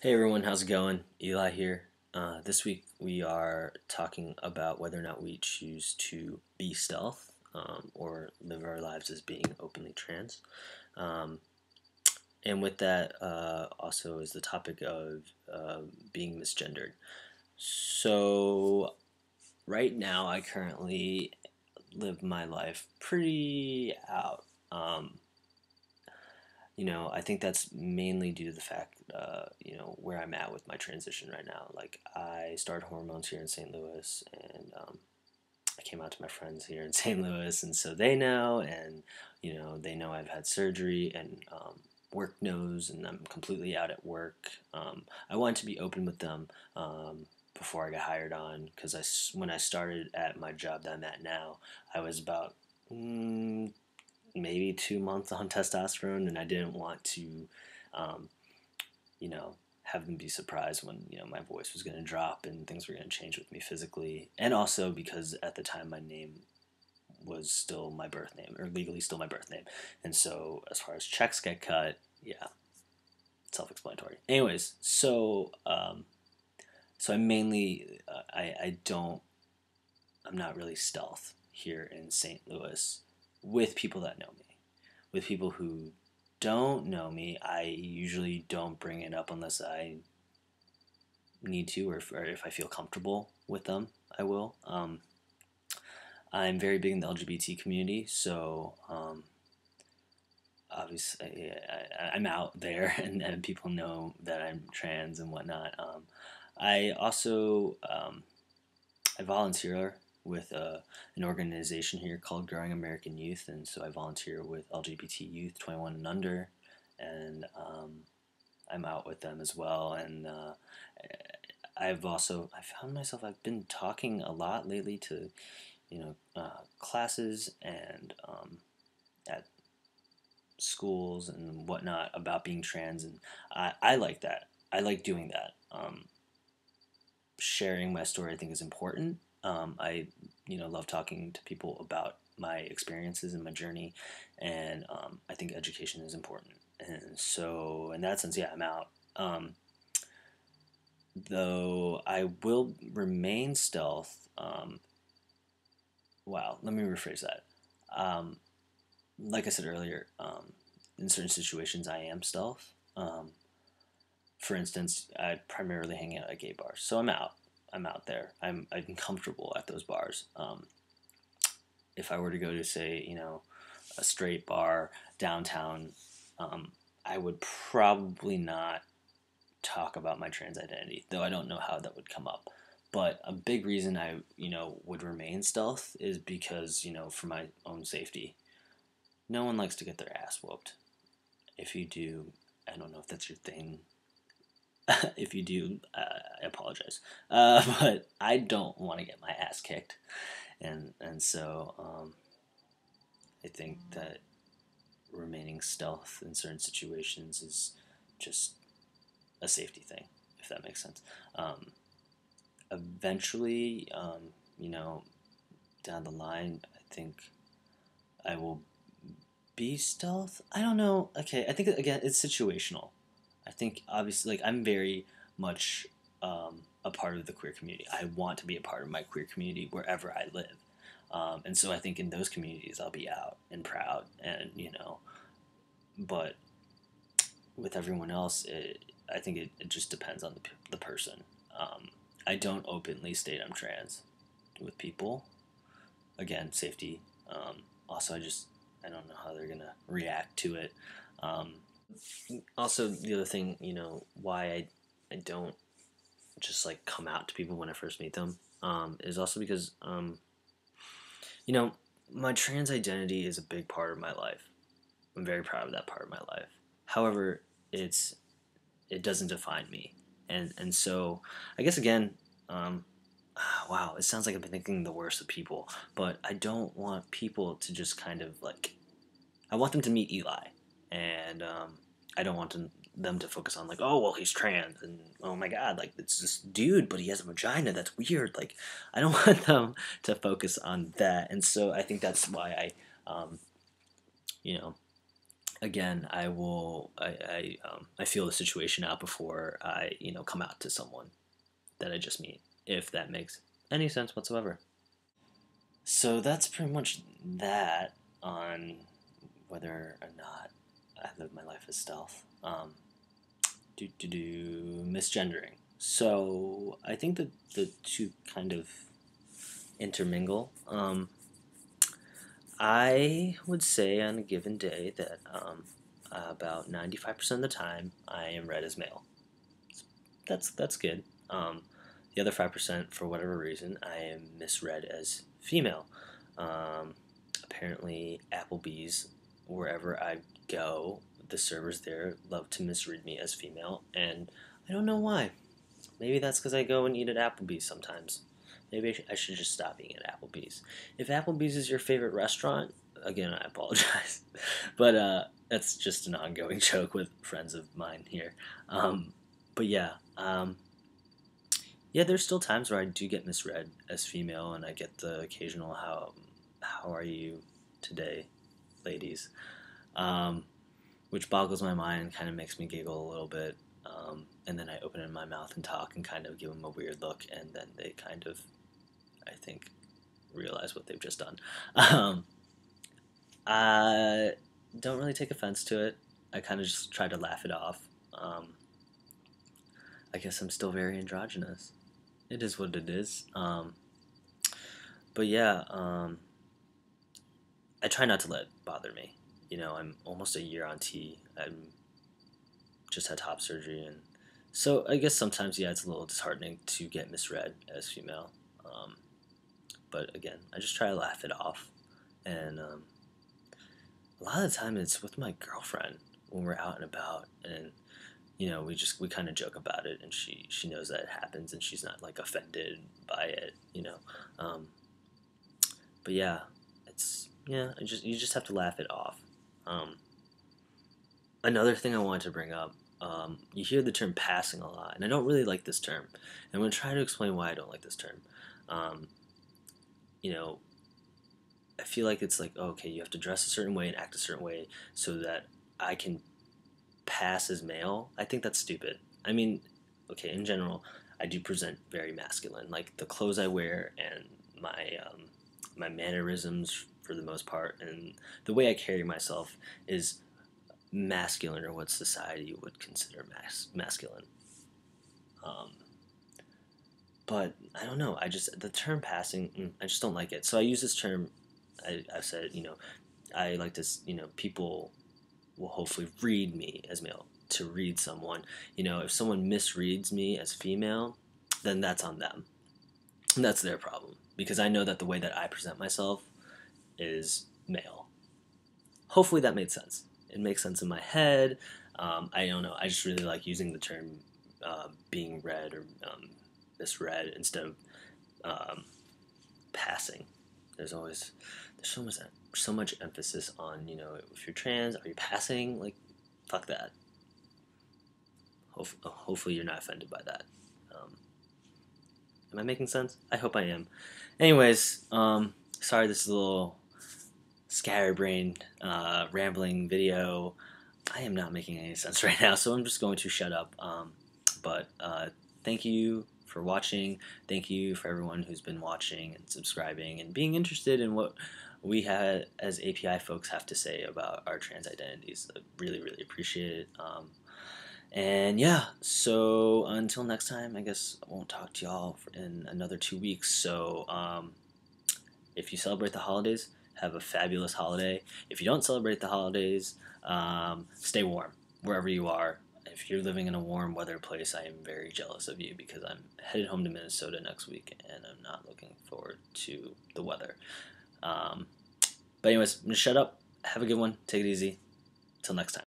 Hey everyone, how's it going? Eli here. This week we are talking about whether or not we choose to be stealth or live our lives as being openly trans. Um, and with that, also is the topic of being misgendered. So, right now, I currently live my life pretty out. Um, I think that's mainly due to the fact, where I'm at with my transition right now. Like, I started hormones here in St. Louis, and I came out to my friends here in St. Louis, and so they know, and, they know I've had surgery, and work knows, and I'm completely out at work. I wanted to be open with them before I got hired on, because when I started at my job that I'm at now, I was about maybe 2 months on testosterone, and I didn't want to, um, you know, have them be surprised when my voice was going to drop and things were going to change with me physically, and also because at the time my name was still my birth name, or legally still my birth name, and so as far as checks get cut, yeah, self-explanatory. Anyways, so I mainly I don't I'm not really stealth here in St. Louis with people that know me. With people who don't know me, I usually don't bring it up unless I need to, or if I feel comfortable with them, I will. I'm very big in the LGBT community, so obviously I'm out there, and people know that I'm trans and whatnot. I also I volunteer with an organization here called Growing American Youth, and so I volunteer with LGBT youth 21 and under, and I'm out with them as well. And I found myself, I've been talking a lot lately to classes and at schools and whatnot about being trans, and I like that. I like doing that. Sharing my story, I think, is important. I love talking to people about my experiences and my journey, and I think education is important. And so, in that sense, yeah, I'm out. Though I will remain stealth. Wow, let me rephrase that. Um, like I said earlier, in certain situations, I am stealth. For instance, I primarily hang out at gay bars, so I'm out. I'm out there. I'm comfortable at those bars. If I were to go to, say, a straight bar downtown, um, I would probably not talk about my trans identity, though I don't know how that would come up. But a big reason I, would remain stealth is because, for my own safety. No one likes to get their ass whooped. If you do, I don't know if that's your thing. If you do, I apologize. But I don't want to get my ass kicked, and so I think that remaining stealth in certain situations is just a safety thing, if that makes sense. Eventually, down the line, I think I will be stealth. I don't know. Okay, I think again it's situational. I think obviously, like, I'm very much a part of the queer community. I want to be a part of my queer community wherever I live, and so I think in those communities I'll be out and proud, and but with everyone else, I think it just depends on the person. I don't openly state I'm trans with people. Again, safety. Also, I don't know how they're gonna react to it. Um, Also, the other thing, why I don't just like come out to people when I first meet them, is also because you know my trans identity is a big part of my life. I'm very proud of that part of my life. However, it doesn't define me, and so I guess again, um, wow, it sounds like I've been thinking the worst of people, but I don't want people to just kind of like, I want them to meet Eli, and I don't want them to focus on, like, oh well, he's trans, and oh my god, like, it's this dude, but he has a vagina. That's weird. Like, I don't want them to focus on that, and so I think that's why I, um, you know, again, I feel the situation out before I come out to someone that I just meet, if that makes any sense whatsoever. So that's pretty much that on whether or not I live my life as stealth. Misgendering. So I think that the two kind of intermingle. I would say on a given day that about 95% of the time I am read as male. That's good. The other 5%, for whatever reason, I am misread as female. Apparently, Applebee's, wherever I go, the servers there love to misread me as female, and I don't know why. Maybe that's because I go and eat at Applebee's sometimes. Maybe I should just stop eating at Applebee's. If Applebee's is your favorite restaurant, again, I apologize. But that's just an ongoing joke with friends of mine here. Um, but yeah, yeah, there's still times where I do get misread as female, and I get the occasional how are you today, ladies, um, which boggles my mind and kind of makes me giggle a little bit. And then I open in my mouth and talk and kind of give them a weird look, and then they kind of, I think, realize what they've just done. Um, I don't really take offense to it. I kind of just try to laugh it off. Um, I guess I'm still very androgynous. It is what it is. But yeah, I try not to let it bother me. I'm almost a year on T. I'm just had top surgery, and so I guess sometimes, yeah, it's a little disheartening to get misread as female. Um, but again, I just try to laugh it off, and a lot of the time it's with my girlfriend when we're out and about, and we kind of joke about it, and she knows that it happens, and she's not like offended by it. Um, but yeah, it's yeah, you just have to laugh it off. Um, Another thing I wanted to bring up, you hear the term passing a lot, and I don't really like this term. I'm going to try to explain why I don't like this term. Um, you know, I feel like it's like, oh, okay, you have to dress a certain way and act a certain way so that I can pass as male. I think that's stupid. I mean, okay, in general, I do present very masculine. Like the clothes I wear and my mannerisms for the most part, and the way I carry myself is masculine, or what society would consider masculine. Um, but I don't know. I just the term passing. I just don't like it. So I use this term. I said, I like to. People will hopefully read me as male to read someone. If someone misreads me as female, then that's on them. That's their problem because I know that the way that I present myself is male. Hopefully that made sense. It makes sense in my head. I don't know. I just really like using the term being read or misread instead of um, passing. There's so much emphasis on if you're trans, are you passing? Like, fuck that. Hopefully you're not offended by that. Um, am I making sense? I hope I am. Anyways, sorry this is a little scatterbrained, rambling video. I am not making any sense right now, so I'm just going to shut up. But thank you for watching. Thank you for everyone who's been watching and subscribing and being interested in what we as API folks have to say about our trans identities. I really, really appreciate it. And yeah, so until next time, I guess I won't talk to y'all in another 2 weeks. So if you celebrate the holidays, have a fabulous holiday. If you don't celebrate the holidays, stay warm wherever you are. If you're living in a warm weather place, I am very jealous of you because I'm headed home to Minnesota next week and I'm not looking forward to the weather. But anyways, I'm going to shut up. Have a good one. Take it easy. Till next time.